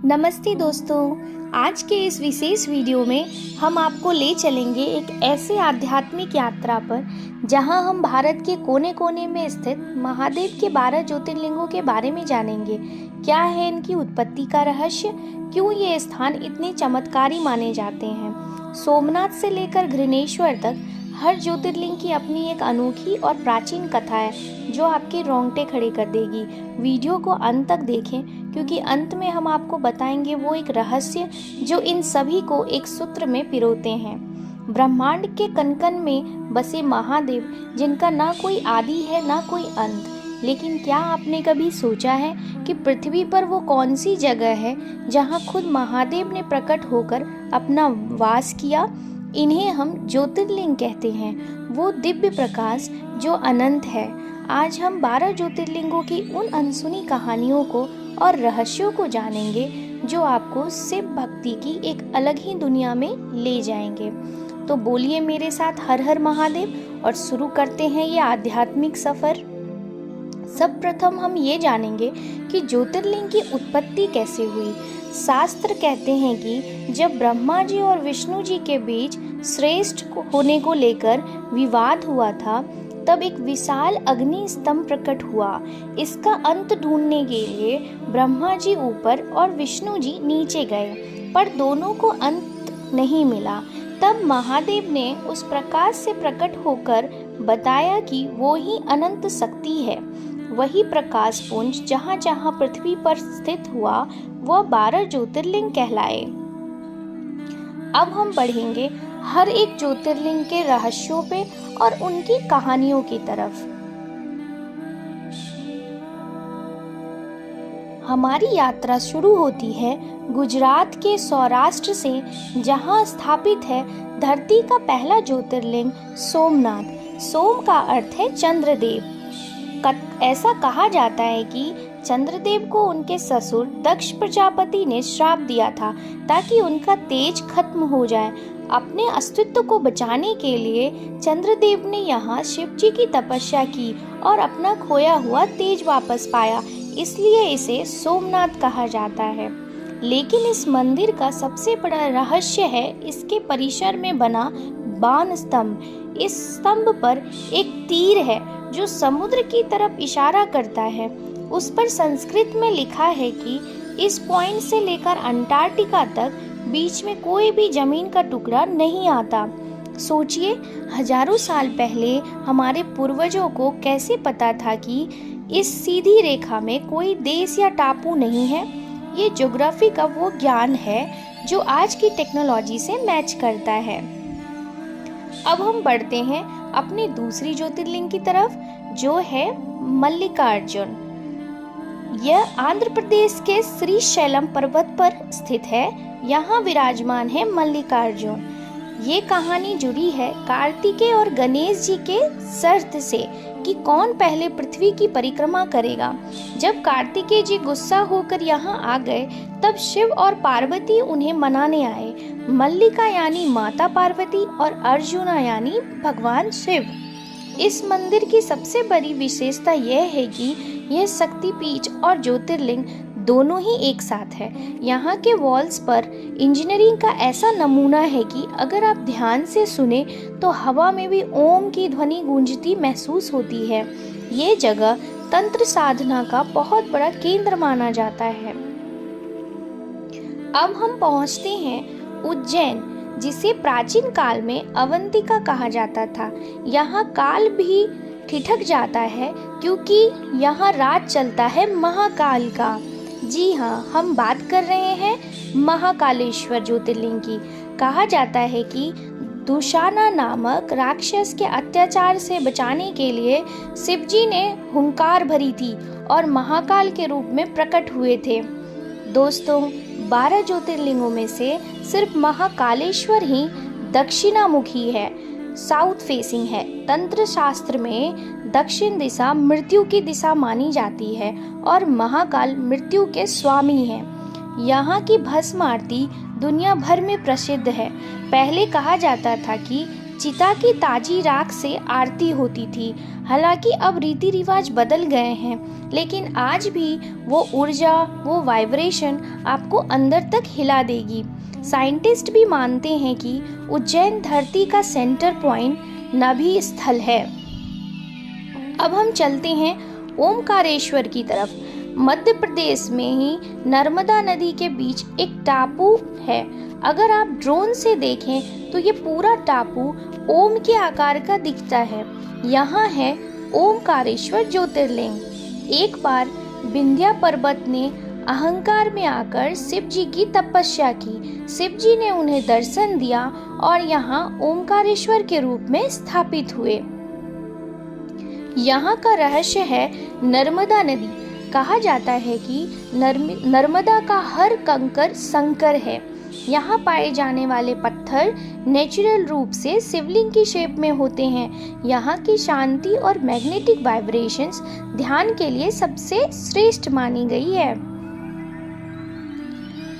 नमस्ते दोस्तों, आज के इस विशेष वीडियो में हम आपको ले चलेंगे एक ऐसे आध्यात्मिक यात्रा पर जहां हम भारत के कोने कोने में स्थित महादेव के 12 ज्योतिर्लिंगों के बारे में जानेंगे। क्या है इनकी उत्पत्ति का रहस्य, क्यों ये स्थान इतने चमत्कारी माने जाते हैं। सोमनाथ से लेकर घृणेश्वर तक हर ज्योतिर्लिंग की अपनी एक अनोखी और प्राचीन कथा है जो आपके रोंगटे खड़े कर देगी। वीडियो को अंत तक देखें क्योंकि अंत में हम आपको बताएंगे वो एक रहस्य जो इन सभी को एक सूत्र में पिरोते हैं। ब्रह्मांड के कण-कण में बसे महादेव, जिनका ना कोई आदि है ना कोई अंत। लेकिन क्या आपने कभी सोचा है कि पृथ्वी पर वो कौन सी जगह है जहाँ खुद महादेव ने प्रकट होकर अपना वास किया। इन्हें हम ज्योतिर्लिंग कहते हैं, वो दिव्य प्रकाश जो अनंत है। आज हम 12 ज्योतिर्लिंगों की उन अनसुनी कहानियों को और रहस्यों को जानेंगे जो आपको शिव भक्ति की एक अलग ही दुनिया में ले जाएंगे। तो बोलिए मेरे साथ हर हर महादेव और शुरू करते हैं ये आध्यात्मिक सफर। सब प्रथम हम ये जानेंगे कि ज्योतिर्लिंग की उत्पत्ति कैसे हुई। शास्त्र कहते हैं कि जब ब्रह्मा जी और विष्णु जी के बीच श्रेष्ठ होने को लेकर विवाद हुआ था, तब एक विशाल अग्नि स्तंभ प्रकट हुआ। इसका अंत ढूंढने के लिए ब्रह्मा जी ऊपर और विष्णु जी नीचे गए, पर दोनों को अंत नहीं मिला। तब महादेव ने उस प्रकाश से प्रकट होकर बताया कि वो ही अनंत शक्ति है। वही प्रकाश पुंज जहाँ जहाँ पृथ्वी पर स्थित हुआ वह 12 ज्योतिर्लिंग कहलाए। अब हम बढ़ेंगे हर एक ज्योतिर्लिंग के रहस्यों पे और उनकी कहानियों की तरफ। हमारी यात्रा शुरू होती है गुजरात के सौराष्ट्र से, जहां स्थापित है धरती का पहला ज्योतिर्लिंग सोमनाथ। सोम का अर्थ है चंद्रदेव। ऐसा कहा जाता है कि चंद्रदेव को उनके ससुर दक्ष प्रजापति ने श्राप दिया था ताकि उनका तेज खत्म हो जाए। अपने अस्तित्व को बचाने के लिए चंद्रदेव ने यहाँ शिव जी की तपस्या की और अपना खोया हुआ तेज वापस पाया, इसलिए इसे सोमनाथ कहा जाता है। लेकिन इस मंदिर का सबसे बड़ा रहस्य है इसके परिसर में बना बाण स्तंभ। इस स्तंभ पर एक तीर है जो समुद्र की तरफ इशारा करता है। उस पर संस्कृत में लिखा है कि इस पॉइंट से लेकर अंटार्कटिका तक बीच में कोई भी जमीन का टुकड़ा नहीं आता। सोचिए, हजारों साल पहले हमारे पूर्वजों को कैसे पता था कि इस सीधी रेखा में कोई देश या टापू नहीं है। ये ज्योग्राफी का वो ज्ञान है जो आज की टेक्नोलॉजी से मैच करता है। अब हम बढ़ते हैं अपनी दूसरी ज्योतिर्लिंग की तरफ, जो है मल्लिकार्जुन। यह आंध्र प्रदेश के श्रीशैलम पर्वत पर स्थित है। यहाँ विराजमान है मल्लिकार्जुन। ये कहानी जुड़ी है कार्तिकेय और गणेश जी के शर्त से कि कौन पहले पृथ्वी की परिक्रमा करेगा। जब कार्तिकेय जी गुस्सा होकर यहाँ आ गए, तब शिव और पार्वती उन्हें मनाने आए। मल्लिका यानी माता पार्वती और अर्जुना यानी भगवान शिव। इस मंदिर की सबसे बड़ी विशेषता यह है कि यह शक्तिपीठ और ज्योतिर्लिंग दोनों ही एक साथ है। यहाँ के वॉल्स पर इंजीनियरिंग का ऐसा नमूना है कि अगर आप ध्यान से सुने तो हवा में भी ओम की ध्वनि गूंजती महसूस होती है। ये जगह तंत्र साधना का बहुत बड़ा केंद्र माना जाता है। अब हम पहुँचते हैं उज्जैन, जिसे प्राचीन काल में अवंतिका कहा जाता था। यहाँ काल भी ठिठक जाता है क्योंकि यहाँ राज चलता है महाकाल का। जी हाँ, हम बात कर रहे हैं महाकालेश्वर ज्योतिर्लिंग की। कहा जाता है कि दुशाना नामक राक्षस के अत्याचार से बचाने के लिए शिवजी ने हुंकार भरी थी और महाकाल के रूप में प्रकट हुए थे। दोस्तों, 12 ज्योतिर्लिंगों में से सिर्फ महाकालेश्वर ही दक्षिणामुखी है, साउथ फेसिंग है। तंत्र शास्त्र में दक्षिण दिशा मृत्यु की दिशा मानी जाती है और महाकाल मृत्यु के स्वामी हैं। यहाँ की भस्म आरती दुनिया भर में प्रसिद्ध है। पहले कहा जाता था कि चिता की ताजी राख से आरती होती थी। हालांकि अब रीति रिवाज बदल गए हैं, लेकिन आज भी वो ऊर्जा, वो वाइब्रेशन आपको अंदर तक हिला देगी। साइंटिस्ट भी मानते हैं कि उज्जैन धरती का सेंटर पॉइंट नाभि स्थल है। अब हम चलते हैं ओमकारेश्वर की तरफ। मध्य प्रदेश में ही नर्मदा नदी के बीच एक टापू है। अगर आप ड्रोन से देखें तो ये पूरा टापू ओम के आकार का दिखता है। यहाँ है ओमकारेश्वर ज्योतिर्लिंग। एक बार विंध्या पर्वत ने अहंकार में आकर शिव जी की तपस्या की। शिव जी ने उन्हें दर्शन दिया और यहाँ ओमकारेश्वर के रूप में स्थापित हुए। यहाँ का रहस्य है नर्मदा नदी। कहा जाता है कि नर्मदा का हर कंकर शंकर है। यहाँ पाए जाने वाले पत्थर नेचुरल रूप से शिवलिंग की शेप में होते हैं। यहाँ की शांति और मैग्नेटिक वाइब्रेशंस ध्यान के लिए सबसे श्रेष्ठ मानी गई है।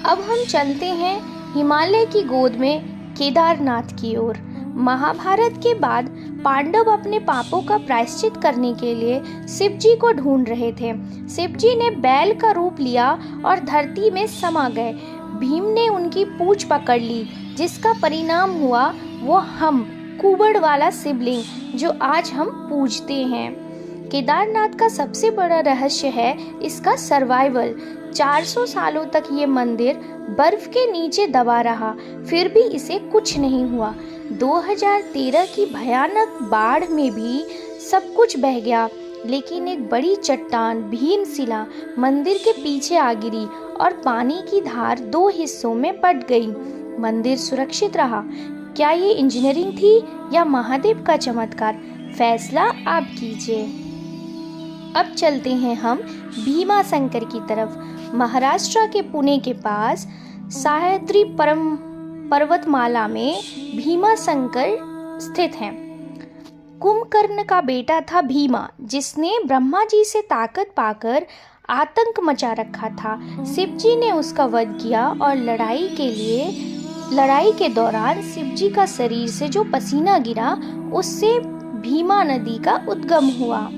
अब हम चलते हैं हिमालय की गोद में केदारनाथ की ओर। महाभारत के बाद पांडव अपने पापों का प्रायश्चित करने के लिए शिव जी को ढूंढ रहे थे। शिव जी ने बैल का रूप लिया और धरती में समा गए। भीम ने उनकी पूंछ पकड़ ली, जिसका परिणाम हुआ वो हम कुबड़ वाला शिवलिंग जो आज हम पूजते हैं। केदारनाथ का सबसे बड़ा रहस्य है इसका सर्वाइवल। 400 सालों तक ये मंदिर बर्फ के नीचे दबा रहा, फिर भी इसे कुछ नहीं हुआ। 2013 की भयानक बाढ़ में भी सब कुछ बह गया, लेकिन एक बड़ी चट्टान भीमशिला मंदिर के पीछे आ गिरी और पानी की धार 2 हिस्सों में बट गई। मंदिर सुरक्षित रहा। क्या ये इंजीनियरिंग थी या महादेव का चमत्कार? फैसला आप कीजिए। अब चलते हैं हम भीमा शंकर की तरफ। महाराष्ट्र के पुणे के पास सह्याद्री पर्वतमाला में भीमा शंकर स्थित हैं। कुंभकर्ण का बेटा था भीमा, जिसने ब्रह्मा जी से ताकत पाकर आतंक मचा रखा था। शिव जी ने उसका वध किया और लड़ाई के दौरान शिव जी का शरीर से जो पसीना गिरा, उससे भीमा नदी का उद्गम हुआ।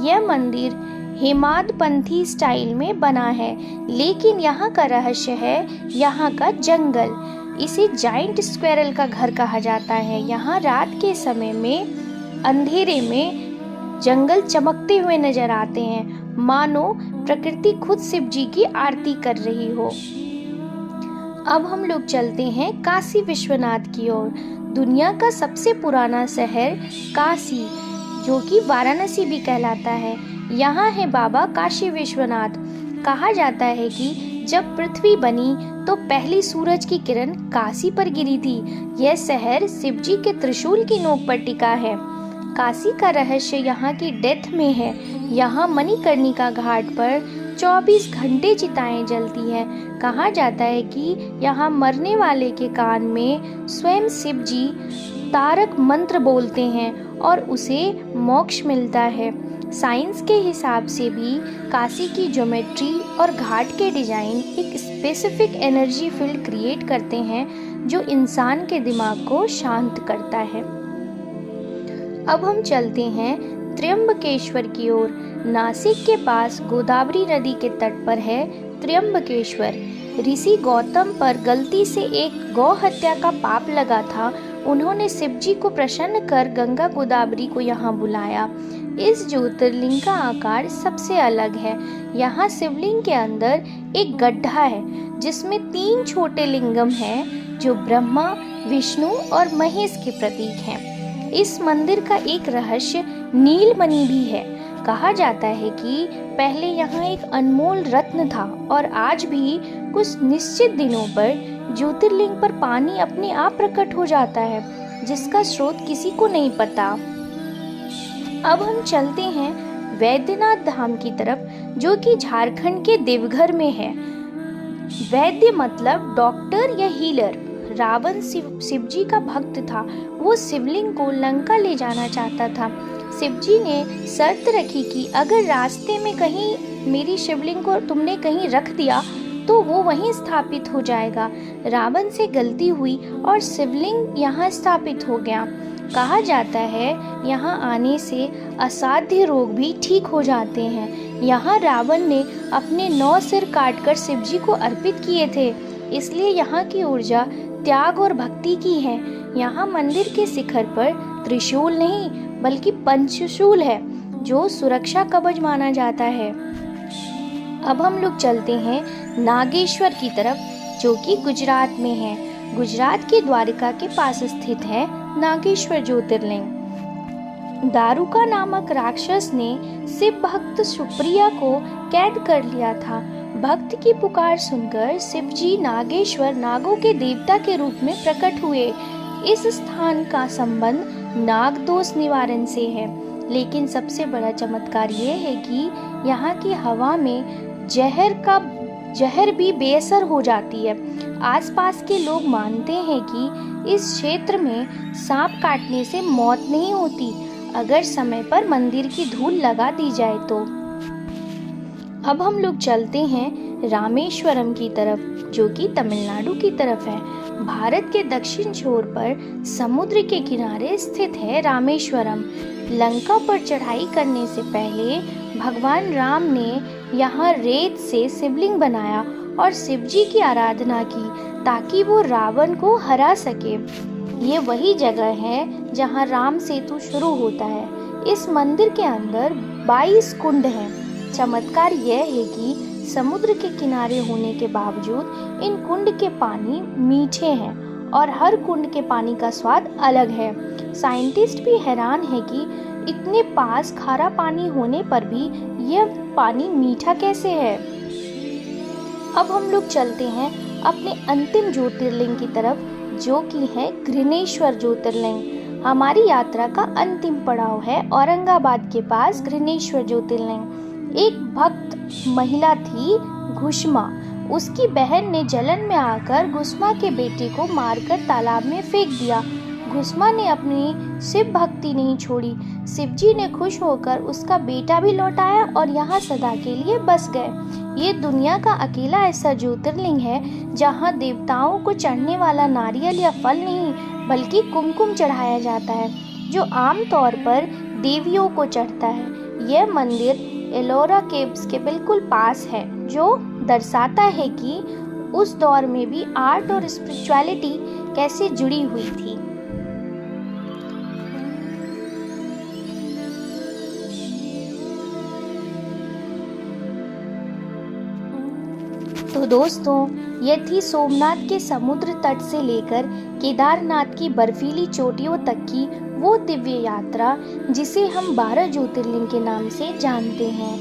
यह मंदिर हेमाडपंथी स्टाइल में बना है, लेकिन यहाँ का रहस्य है यहाँ का जंगल। इसे जाइंट स्क्वेरल का घर कहा जाता है। यहाँ रात के समय में अंधेरे में जंगल चमकते हुए नजर आते हैं, मानो प्रकृति खुद शिव जी की आरती कर रही हो। अब हम लोग चलते हैं काशी विश्वनाथ की ओर। दुनिया का सबसे पुराना शहर काशी, जो कि वाराणसी भी कहलाता है, यहाँ है बाबा काशी विश्वनाथ। कहा जाता है कि जब पृथ्वी बनी तो पहली सूरज की किरण काशी पर गिरी थी। यह शहर शिव जी के त्रिशूल की नोक पर टिका है। काशी का रहस्य यहाँ की डेथ में है। यहाँ मणिकर्णिका घाट पर 24 घंटे चिताएं जलती हैं। कहा जाता है कि यहाँ मरने वाले के कान में स्वयं शिव जी तारक मंत्र बोलते हैं और उसे मोक्ष मिलता है। साइंस के हिसाब से भी काशी की ज्योमेट्री और घाट के डिजाइन एक स्पेसिफिक एनर्जी फील्ड क्रिएट करते हैं जो इंसान के दिमाग को शांत करता है। अब हम चलते हैं त्र्यंबकेश्वर की ओर। नासिक के पास गोदावरी नदी के तट पर है त्र्यंबकेश्वर। ऋषि गौतम पर गलती से एक गौ हत्या का पाप लगा था। उन्होंने शिव जी को प्रसन्न कर गंगा गोदावरी को यहाँ बुलाया। इस ज्योतिर्लिंग का आकार सबसे अलग है। यहाँ शिवलिंग के अंदर एक गड्ढा है जिसमें 3 छोटे लिंगम हैं जो ब्रह्मा, विष्णु और महेश के प्रतीक हैं। इस मंदिर का एक रहस्य नीलमणि भी है। कहा जाता है कि पहले यहाँ एक अनमोल रत्न था और आज भी कुछ निश्चित दिनों पर ज्योतिर्लिंग पर पानी अपने आप प्रकट हो जाता है, जिसका स्रोत किसी को नहीं पता। अब हम चलते हैं वैद्यनाथ धाम की तरफ, जो कि झारखंड के देवघर में है। वैद्य मतलब डॉक्टर या हीलर। रावण शिव जी का भक्त था। वो शिवलिंग को लंका ले जाना चाहता था। शिव जी ने शर्त रखी कि अगर रास्ते में कहीं मेरी शिवलिंग को तुमने कहीं रख दिया तो वो वहीं स्थापित हो जाएगा। रावण से गलती हुई और शिवलिंग यहाँ स्थापित हो गया। कहा जाता है यहाँ आने से असाध्य रोग भी ठीक हो जाते हैं। यहाँ रावण ने अपने 9 सिर काटकर शिव जी को अर्पित किए थे, इसलिए यहाँ की ऊर्जा त्याग और भक्ति की है। यहाँ मंदिर के शिखर पर त्रिशूल नहीं बल्कि पंचशूल है, जो सुरक्षा कवच माना जाता है। अब हम लोग चलते हैं नागेश्वर की तरफ, जो कि गुजरात में है। गुजरात के द्वारका के पास स्थित है नागेश्वर ज्योतिर्लिंग। दारुका नामक राक्षस ने शिव भक्त सुप्रिया को कैद कर लिया था। भक्त की पुकार सुनकर शिव जी नागेश्वर नागों के देवता के रूप में प्रकट हुए। इस स्थान का संबंध नाग दोष निवारण से है, लेकिन सबसे बड़ा चमत्कार ये है कि यहाँ की हवा में जहर भी बेअसर हो जाती है। आसपास के लोग मानते हैं कि इस क्षेत्र में सांप काटने से मौत नहीं होती, अगर समय पर मंदिर की धूल लगा दी जाए तो। अब हम लोग चलते हैं रामेश्वरम की तरफ, जो कि तमिलनाडु की तरफ है। भारत के दक्षिण छोर पर समुद्र के किनारे स्थित है रामेश्वरम। लंका पर चढ़ाई करने से पहले भगवान राम ने यहाँ रेत से शिवलिंग बनाया और शिव जी की आराधना की, ताकि वो रावण को हरा सके। ये वही जगह है जहाँ राम सेतु शुरू होता है। इस मंदिर के अंदर 22 कुंड हैं। चमत्कार यह है कि समुद्र के किनारे होने के बावजूद इन कुंड के पानी मीठे हैं और हर कुंड के पानी का स्वाद अलग है। साइंटिस्ट भी हैरान है कि इतने पास खारा पानी होने पर भी यह पानी मीठा कैसे है। अब हम लोग चलते हैं अपने अंतिम ज्योतिर्लिंग की तरफ, जो कि है घृणेश्वर ज्योतिर्लिंग। हमारी यात्रा का अंतिम पड़ाव है औरंगाबाद के पास घृणेश्वर ज्योतिर्लिंग। एक भक्त महिला थी घुष्मा। उसकी बहन ने जलन में आकर घुष्मा के बेटे को मारकर तालाब में फेंक दिया। घुष्मा ने अपनी शिव भक्ति नहीं छोड़ी। शिव जी ने खुश होकर उसका बेटा भी लौटाया और यहाँ सदा के लिए बस गए। ये दुनिया का अकेला ऐसा ज्योतिर्लिंग है जहाँ देवताओं को चढ़ने वाला नारियल या फल नहीं बल्कि कुमकुम चढ़ाया जाता है, जो आमतौर पर देवियों को चढ़ता है। यह मंदिर एलोरा केव्स के बिल्कुल पास है, जो दर्शाता है कि उस दौर में भी आर्ट और स्पिरिचुअलिटी कैसे जुड़ी हुई थी। तो दोस्तों, यह थी सोमनाथ के समुद्र तट से लेकर केदारनाथ की बर्फीली चोटियों तक की वो दिव्य यात्रा जिसे हम 12 ज्योतिर्लिंग के नाम से जानते हैं।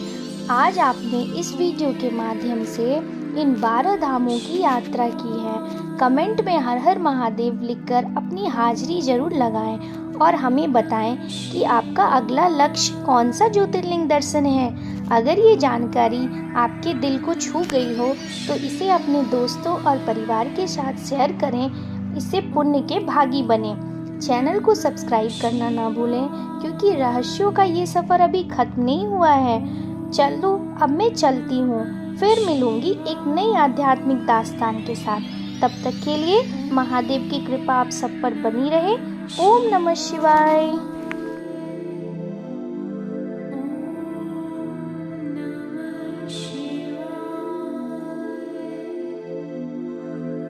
आज आपने इस वीडियो के माध्यम से इन 12 धामों की यात्रा की है। कमेंट में हर हर महादेव लिखकर अपनी हाजिरी जरूर लगाएं और हमें बताएं कि आपका अगला लक्ष्य कौन सा ज्योतिर्लिंग दर्शन है। अगर ये जानकारी आपके दिल को छू गई हो तो इसे अपने दोस्तों और परिवार के साथ शेयर करें, इससे पुण्य के भागी बने। चैनल को सब्सक्राइब करना ना भूलें, क्योंकि रहस्यों का ये सफ़र अभी खत्म नहीं हुआ है। चलो अब मैं चलती हूँ, फिर मिलूंगी एक नई आध्यात्मिक दास्तान के साथ। तब तक के लिए महादेव की कृपा आप सब पर बनी रहे। ओम नमः शिवाय।